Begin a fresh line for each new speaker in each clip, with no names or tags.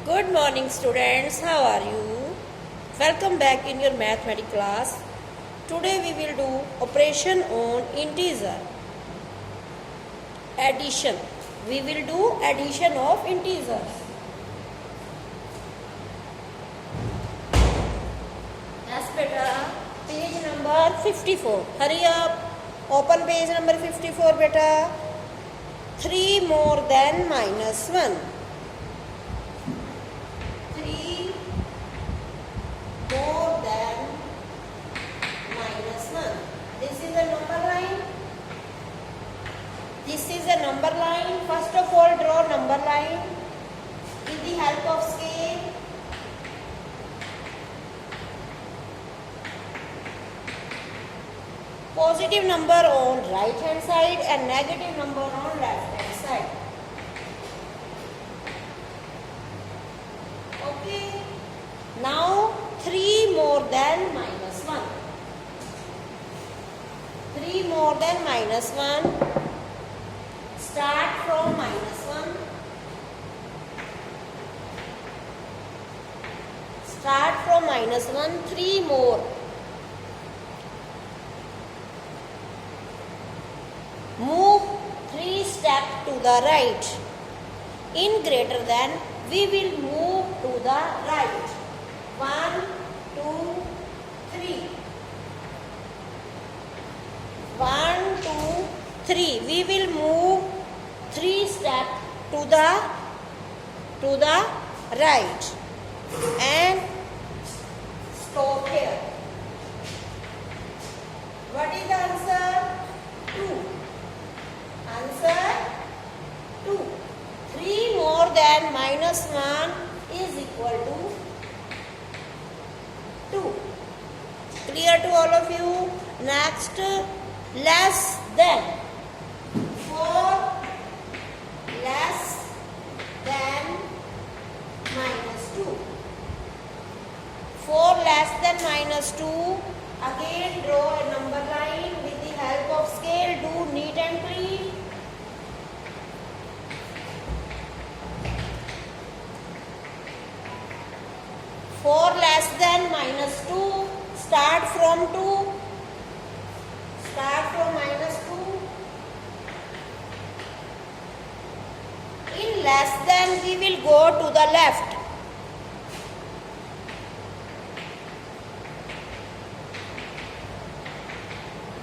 Good morning students, how are you? Welcome back in your mathematics class. Today we will do operation on integer. Addition. We will do addition of integers. Yes beta, page number 54. Hurry up. Open page number 54 beta. 3 more than minus 1. 3 more than minus 1. This is a number line. This is a number line. First of all, draw number line with the help of scale. Positive number on right hand side and negative number on left hand side. Okay. Now 3 more than minus 1. 3 more than minus 1. Start from minus 1. Start from minus 1. 3 more. Move 3 steps to the right. In greater than, we will move to the right. 1, 2, 3. 1, 2, 3. We will move 3 steps to the right and stop here. What is the answer? 2. Answer 2. 3 more than minus 1 is equal to 2. Clear to all of you? Next, less than. 4 less than minus 2. 4 less than minus 2. Again draw a number line with the help of scale. Do neat and clean. 4 less than minus 2. Start from 2. Start from minus 2. In less than, we will go to the left.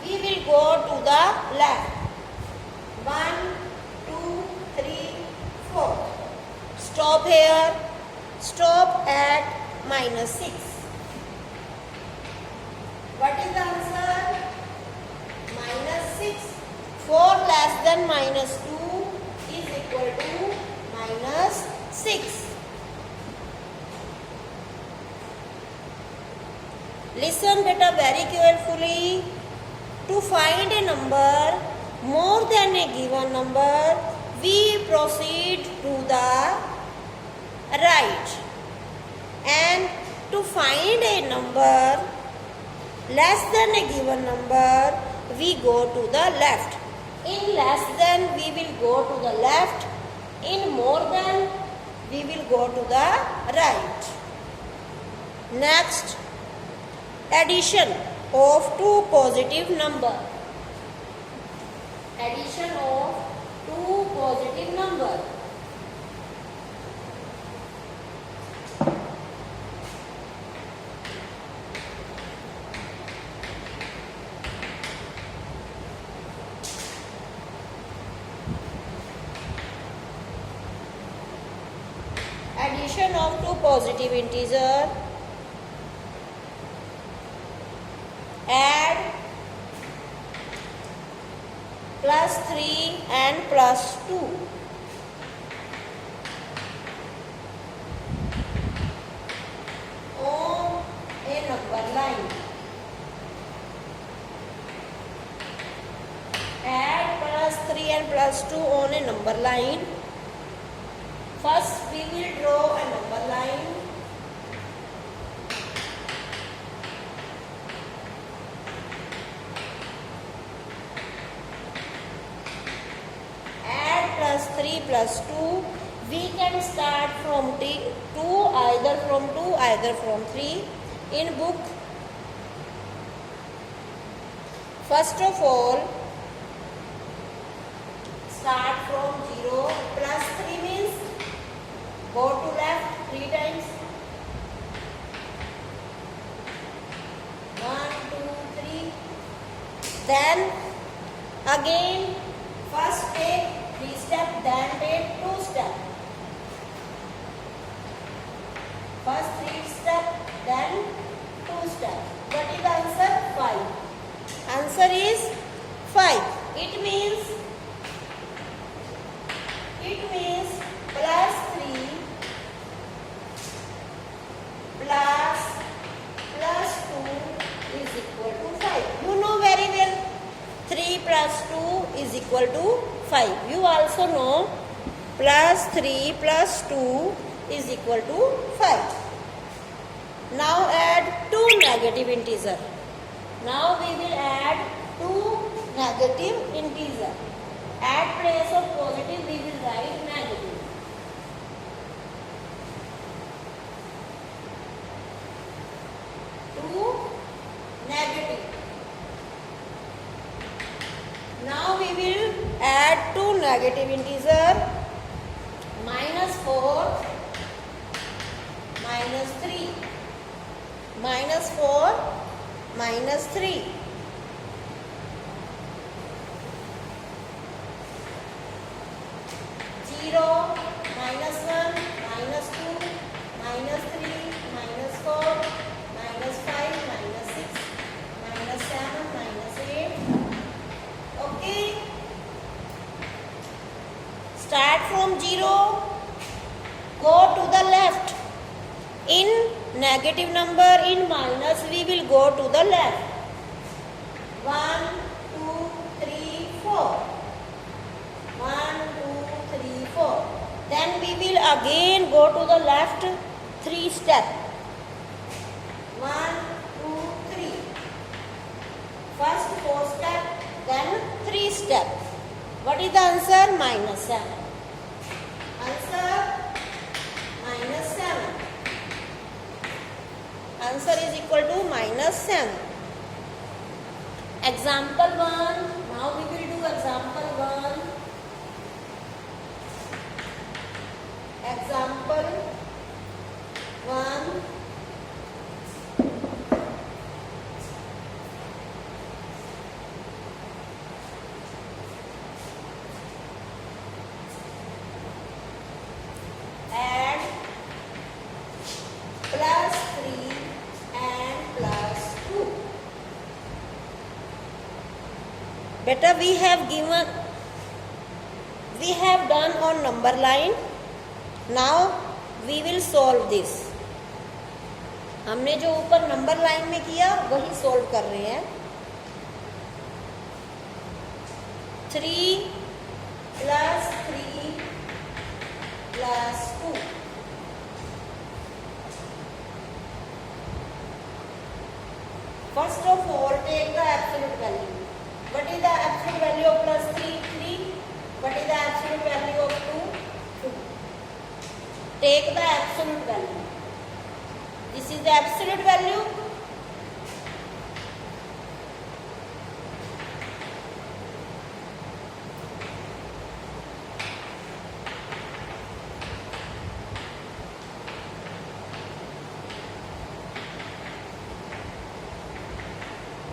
We will go to the left. 1, 2, 3, 4. Stop here. Stop at minus 6. What is the answer? Minus 6. 4 less than minus 2 is equal to minus 6. Listen beta very carefully. To find a number more than a given number, we proceed to the right. And to find a number less than a given number, we go to the left. In less than, we will go to the left. In more than, we will go to the right. Next, addition of two positive numbers. Addition of two positive numbers. Addition of two positive integers. Add plus 3 and plus 2. On a number line. Add plus 3 and plus 2 on a number line. First, we will draw a number line. Add plus 3 plus 2. We can start from 2, either from 2, either from 3. In book, first of all, start from 0. Plus 3 means go to left 3 times. 1, 2, 3. Then again, first take 3 steps, then take 2 steps. First 3 steps, then 2 steps. What is the answer? 5. Answer is 5. It means plus 3 plus 2 is equal to 5. You know very well 3 plus 2 is equal to 5. You also know plus 3 plus 2 is equal to 5. Now add 2 negative integer. Now we will add 2 negative integer. At place of positive we will write negative. 2 negative. Now we will add 2 negative integer. -4 -3. -4 -3. 0 -1 -2 -3 -4 -5 -6 -7 -8. Okay. Start from 0. Go to the left. In negative number, in minus, we will go to the left. 1, 2, 3, 4. 1, 2, 3, 4. Then we will again go to the left 3 steps. 1, 2, 3. First 4 steps, then 3 steps. What is the answer? -7. Answer -7. Answer is equal to -7. Example 1. Now we will do example 1. Example 1. Add plus 3 and plus 2. Beta, we have done on number line. Now we will solve this. हमने जो ऊपर number line में किया वही solve कर रहे हैं. 3 plus 3 plus 2. First of all, take the absolute value. What is the absolute value of plus 3? 3. What is the absolute value of 2? 2. Take the absolute value. This is the absolute value.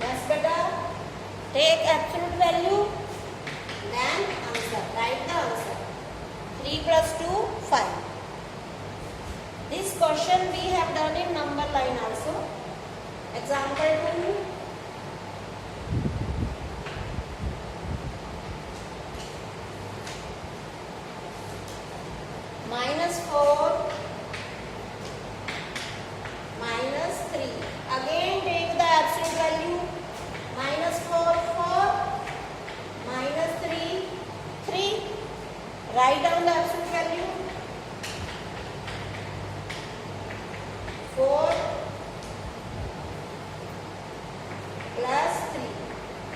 Yes, beta. Take absolute value. Then answer. Write the answer. 3 plus 2, 5. This question we have done in number line also. Example 2. -4 -3. Again take the absolute value. -4 4 -3 3. Write down the absolute value. 4 plus 3.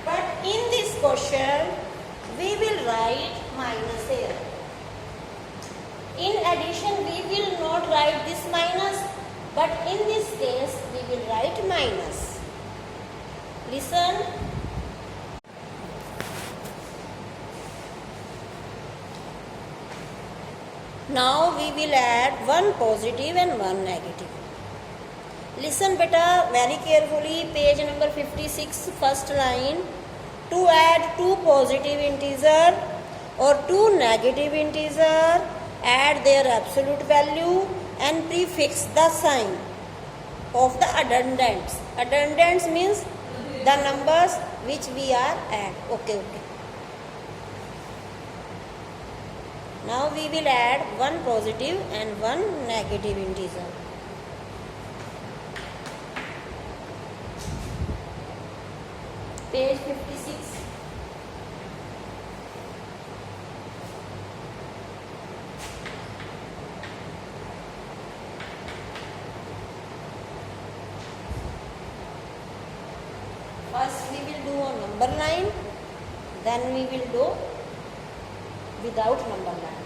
But in this question, we will write minus here. In but in this case we will write minus. Listen. Now we will add one positive and one negative. Listen beta very carefully, page number 56, first line. To add two positive integer or two negative integer, add their absolute value and prefix the sign of the addendums. Addendums means the numbers which we are add. Okay. Now we will add one positive and one negative integer. Page 56. First we will do a number line, then we will do without number line.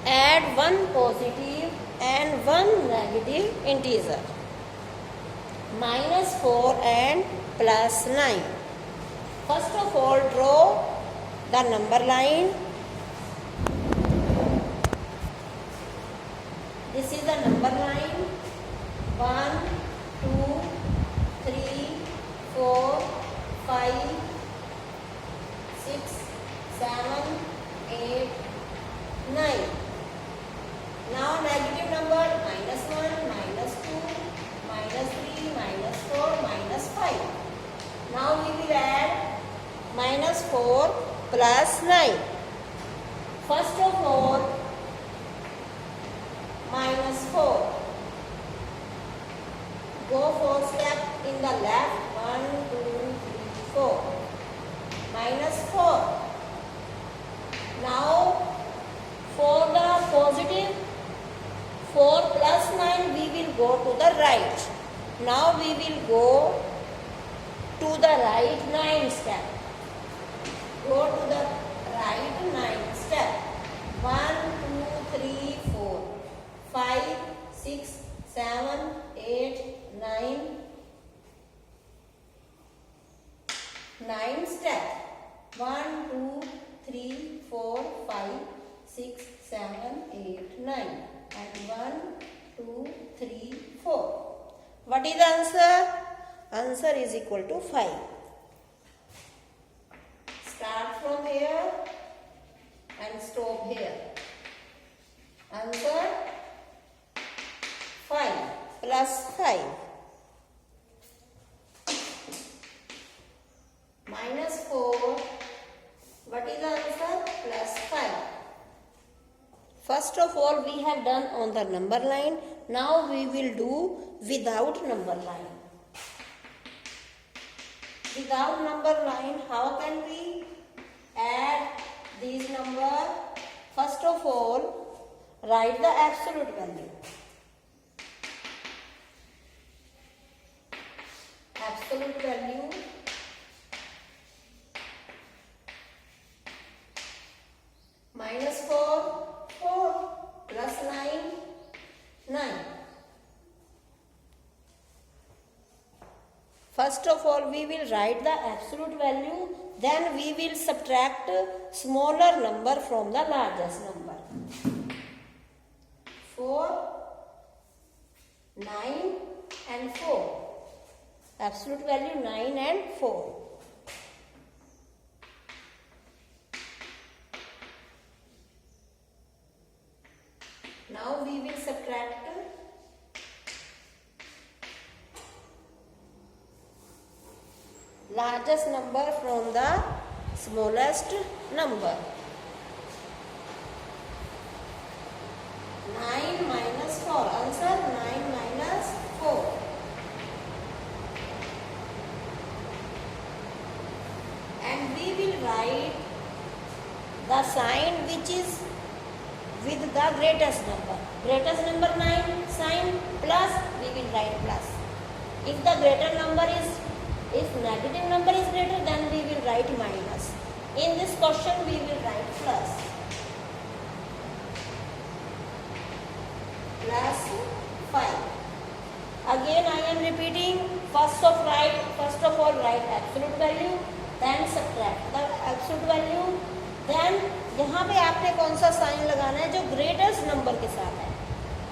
Add one positive and one negative integer. -4 and +9. First of all, draw the number line. This is the number line. 1, 2, 3, 4, 5, 6, 7, 8, 9. Now negative number -1, -2, -3, -4, -5. Now we will add -4 plus 9. First of all, -4. Go 4 steps in the left. 1, 2, 3, 4. -4. Now for the positive 4 plus 9 we will go to the right. Now we will go to the right 9 step. Go to the right 9 step. 1, 2, 3, 4, 5, 6, 7, 8, 9. 9 step. 1, 2, 3, 4, 5, 6, 7, 8, 9. And 1, 2, 3, 4. What is the answer? Answer is equal to 5. Start from here and stop here. Answer 5 plus 5. -4. What is the answer? Plus 5. First of all, we have done on the number line. Now we will do without number line. Without number line, how can we add these numbers? First of all, write the absolute value. Absolute value -4, 4 plus 9, 9. First of all, we will write the absolute value, then we will subtract smaller number from the largest number. 4, 9 and 4. Absolute value 9 and 4. Now we will subtract largest number from the smallest number. 9 minus 4. Answer 9 minus 4. And we will write the sign which is with the greatest number. Greatest number 9 sign plus, we will write plus. If the greater number is If negative number is greater, then we will write minus. In this question, we will write plus. Plus 5. Again, I am repeating. First of all, write absolute value, then subtract the absolute value. Then यहाँ पे आपने कौन सा sign लगाना है जो greatest number के साथ है.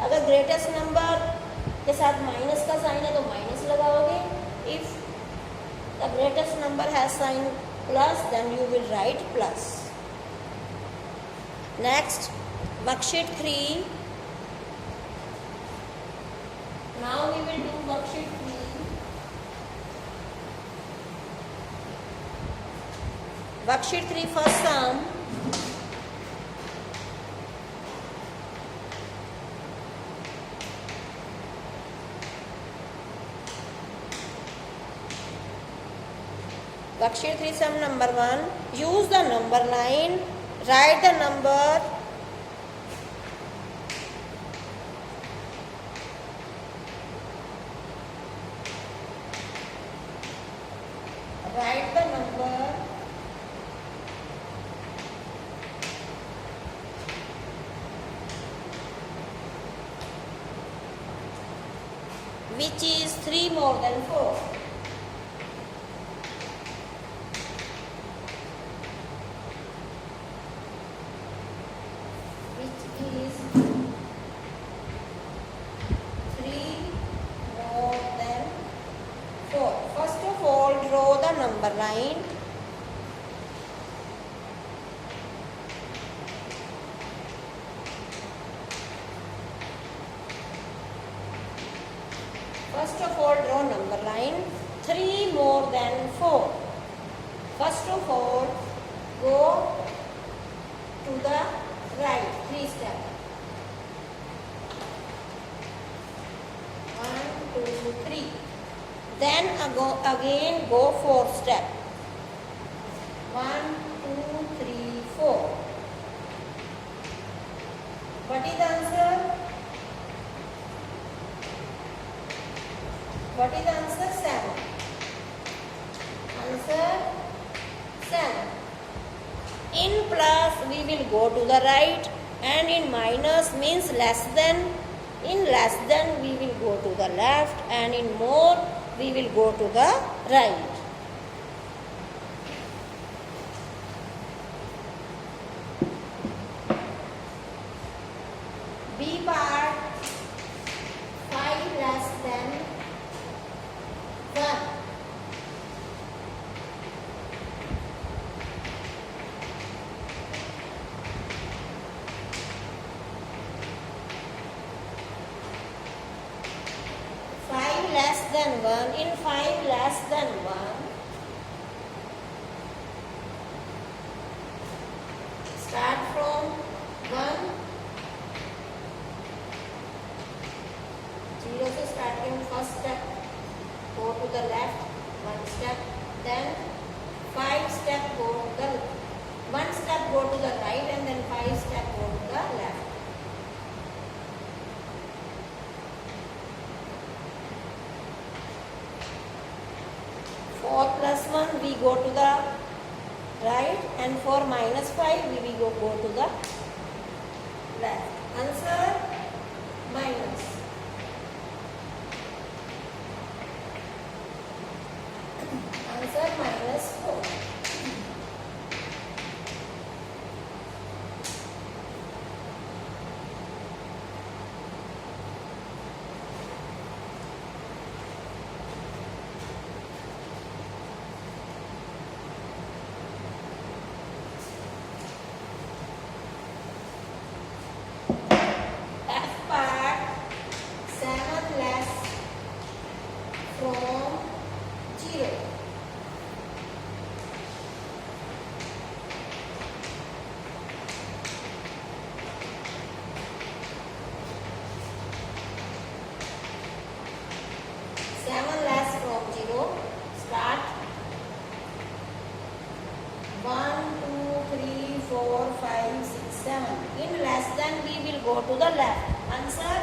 अगर ग्रेटेस्ट नंबर के साथ माइनस का साइन है तो माइनस लगाओगे. If the greatest number has sign plus, then you will write plus. Next, worksheet 3. Now we will do worksheet 3. Worksheet 3 first sum. Worksheet 3 sum number 1. Use the number line. Write the number. Write the number which is 3 more than 4. Which is 3 more than 4. First of all, draw the number line. First of all, draw number line 3 more than 4. First of all, go to the right 3 steps. 1, 2, 3. Then again go 4 step. 1, 2, 3, 4. What is the answer? What is the answer? 7. Answer 7. In plus we will go to the right, and in minus means less than. In less than we will go to the left, and in more we will go to the right. B part, 5 less than 1. Less than 1. In 5 less than 1, start from 1, 0 से start in first step, go to the left 1 step, then 5 step go to the 1 step go to the right, and then 5 step go to the left. 4 plus 1 we go to the right, and for minus 5 we will go to the left. Answer minus. Answer minus 4. In less than we will go to the left. Answer